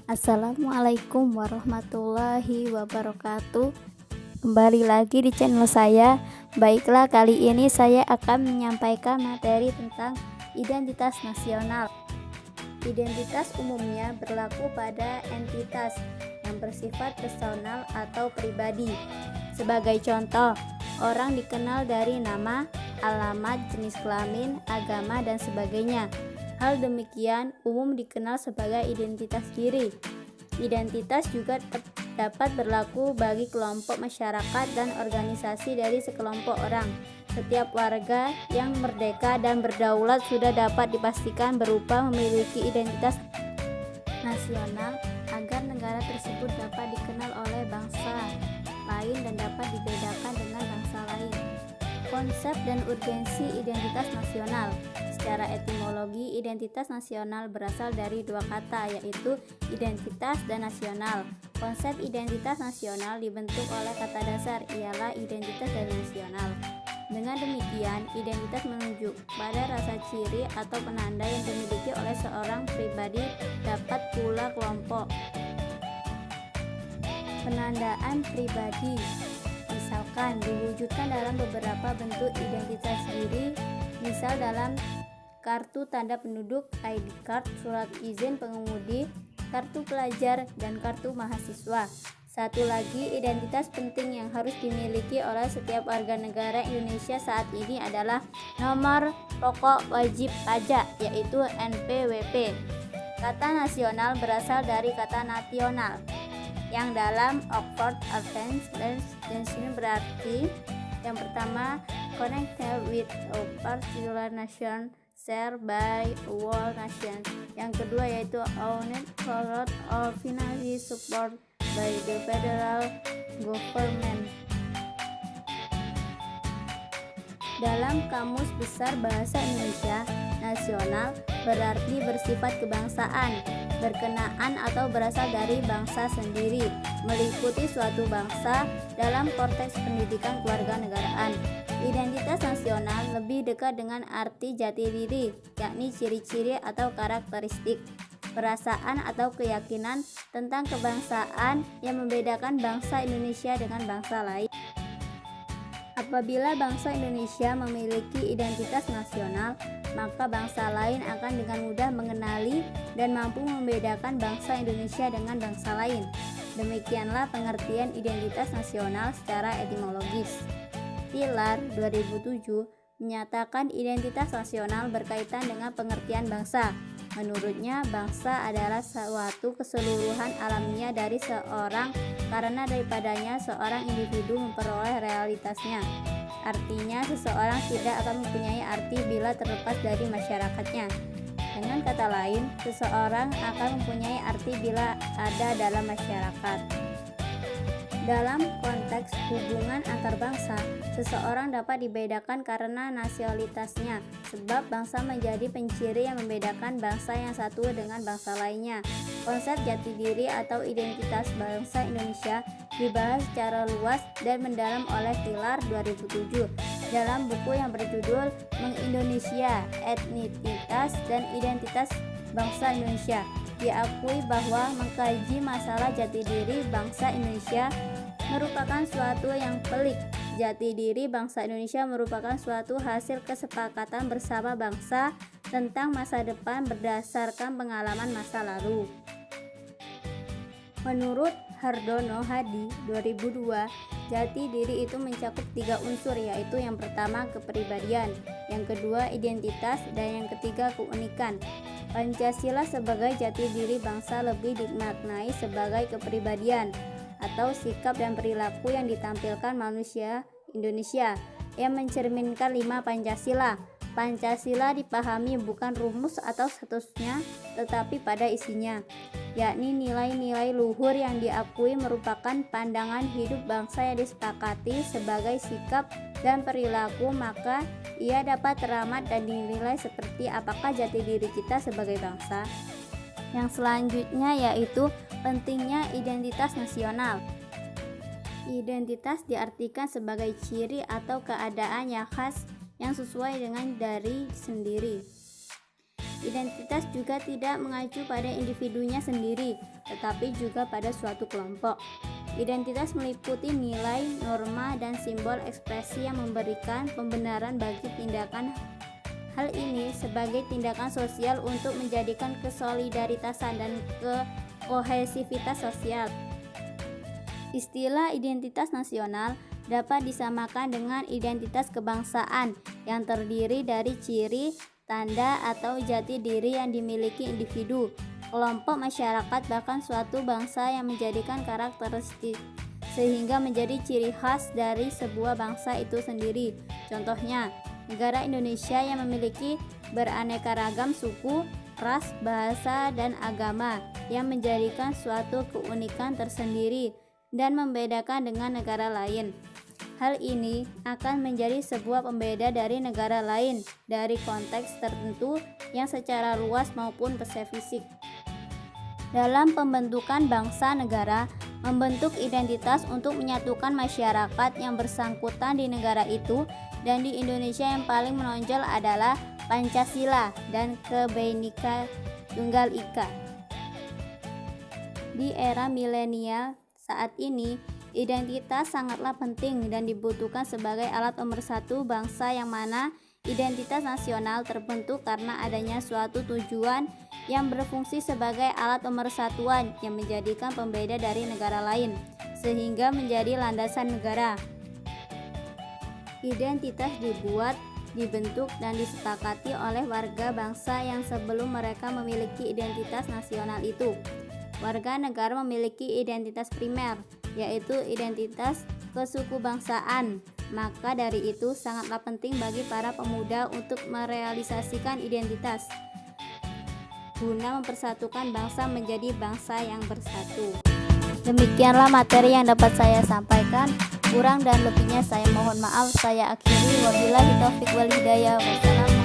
Assalamualaikum warahmatullahi wabarakatuh. Kembali lagi di channel saya. Baiklah, kali ini saya akan menyampaikan materi tentang identitas nasional. Identitas umumnya berlaku pada entitas yang bersifat personal atau pribadi. Sebagai contoh, orang dikenal dari nama, alamat, jenis kelamin, agama, dan sebagainya. Hal demikian umum dikenal sebagai identitas diri. Identitas juga dapat berlaku bagi kelompok masyarakat dan organisasi dari sekelompok orang. Setiap warga yang merdeka dan berdaulat sudah dapat dipastikan berupa memiliki identitas nasional agar negara tersebut dapat dikenal oleh bangsa lain dan dapat dibedakan dengan bangsa lain. Konsep dan urgensi identitas nasional. Secara etimologi, identitas nasional berasal dari dua kata, yaitu identitas dan nasional. Konsep identitas nasional dibentuk oleh kata dasar, ialah identitas dan nasional. Dengan demikian, identitas menunjuk pada rasa ciri atau penanda yang dimiliki oleh seorang pribadi, dapat pula kelompok. Penandaan pribadi misalkan diwujudkan dalam beberapa bentuk identitas diri, misal dalam kartu tanda penduduk, ID card, surat izin pengemudi, kartu pelajar, dan kartu mahasiswa. Satu lagi identitas penting yang harus dimiliki oleh setiap warga negara Indonesia saat ini adalah nomor pokok wajib pajak, yaitu NPWP. Kata nasional berasal dari kata nasional, yang dalam Oxford Advanced Dictionary berarti yang pertama, connected with a particular nation, shared by a whole nation. Yang kedua yaitu owned, controlled, or financially supported by the federal government. Dalam Kamus Besar Bahasa Indonesia, nasional berarti bersifat kebangsaan, berkenaan atau berasal dari bangsa sendiri, meliputi suatu bangsa dalam konteks pendidikan kewarganegaraan. Identitas nasional lebih dekat dengan arti jati diri, yakni ciri-ciri atau karakteristik, perasaan atau keyakinan tentang kebangsaan yang membedakan bangsa Indonesia dengan bangsa lain. Apabila bangsa Indonesia memiliki identitas nasional, maka bangsa lain akan dengan mudah mengenali dan mampu membedakan bangsa Indonesia dengan bangsa lain. Demikianlah pengertian identitas nasional secara etimologis. Tilar 2007 menyatakan identitas nasional berkaitan dengan pengertian bangsa. Menurutnya, bangsa adalah suatu keseluruhan alamiah dari seorang karena daripadanya seorang individu memperoleh realitasnya. Artinya, seseorang tidak akan mempunyai arti bila terlepas dari masyarakatnya. Dengan kata lain, seseorang akan mempunyai arti bila ada dalam masyarakat. Dalam konteks hubungan antar bangsa, seseorang dapat dibedakan karena nasionalitasnya, sebab bangsa menjadi penciri yang membedakan bangsa yang satu dengan bangsa lainnya. Konsep jati diri atau identitas bangsa Indonesia dibahas secara luas dan mendalam oleh Tilar 2007 dalam buku yang berjudul Mengindonesia, Etnisitas dan Identitas Bangsa Indonesia. Diakui bahwa mengkaji masalah jati diri bangsa Indonesia merupakan suatu yang pelik. Jati diri bangsa Indonesia merupakan suatu hasil kesepakatan bersama bangsa tentang masa depan berdasarkan pengalaman masa lalu. Menurut Hardono Hadi 2002, jati diri itu mencakup 3 unsur, yaitu yang pertama kepribadian, yang kedua identitas, dan yang ketiga keunikan. Pancasila sebagai jati diri bangsa lebih dimaknai sebagai kepribadian atau sikap dan perilaku yang ditampilkan manusia Indonesia yang mencerminkan 5 Pancasila. Pancasila dipahami bukan rumus atau statusnya, tetapi pada isinya, yakni nilai-nilai luhur yang diakui merupakan pandangan hidup bangsa yang disepakati sebagai sikap dan perilaku, maka ia dapat teramat dan dinilai seperti apakah jati diri kita sebagai bangsa. Yang selanjutnya yaitu pentingnya identitas nasional. Identitas diartikan sebagai ciri atau keadaan yang khas yang sesuai dengan diri sendiri. Identitas juga tidak mengacu pada individunya sendiri, tetapi juga pada suatu kelompok. Identitas meliputi nilai, norma, dan simbol ekspresi yang memberikan pembenaran bagi tindakan. Hal ini sebagai tindakan sosial untuk menjadikan kesolidaritasan dan kohesivitas sosial. Istilah identitas nasional dapat disamakan dengan identitas kebangsaan yang terdiri dari ciri, tanda, atau jati diri yang dimiliki individu, kelompok masyarakat, bahkan suatu bangsa yang menjadikan karakteristik sehingga menjadi ciri khas dari sebuah bangsa itu sendiri. Contohnya, negara Indonesia yang memiliki beraneka ragam suku, ras, bahasa, dan agama yang menjadikan suatu keunikan tersendiri dan membedakan dengan negara lain. Hal ini akan menjadi sebuah pembeda dari negara lain dari konteks tertentu yang secara luas maupun spesifik. Dalam pembentukan bangsa negara, membentuk identitas untuk menyatukan masyarakat yang bersangkutan di negara itu, dan di Indonesia yang paling menonjol adalah Pancasila dan Bhinneka Tunggal Ika. Di era milenial saat ini, identitas sangatlah penting dan dibutuhkan sebagai alat pemersatu bangsa, yang mana identitas nasional terbentuk karena adanya suatu tujuan yang berfungsi sebagai alat pemersatuan yang menjadikan pembeda dari negara lain, sehingga menjadi landasan negara. Identitas dibuat, dibentuk, dan disepakati oleh warga bangsa yang sebelum mereka memiliki identitas nasional itu. Warga negara memiliki identitas primer, yaitu identitas kesukubangsaan. Maka dari itu sangatlah penting bagi para pemuda untuk merealisasikan identitas guna mempersatukan bangsa menjadi bangsa yang bersatu. Demikianlah materi yang dapat saya sampaikan. Kurang dan lebihnya saya mohon maaf. Saya akhiri, wabillahi taufiq wal hidayah. Wassalamu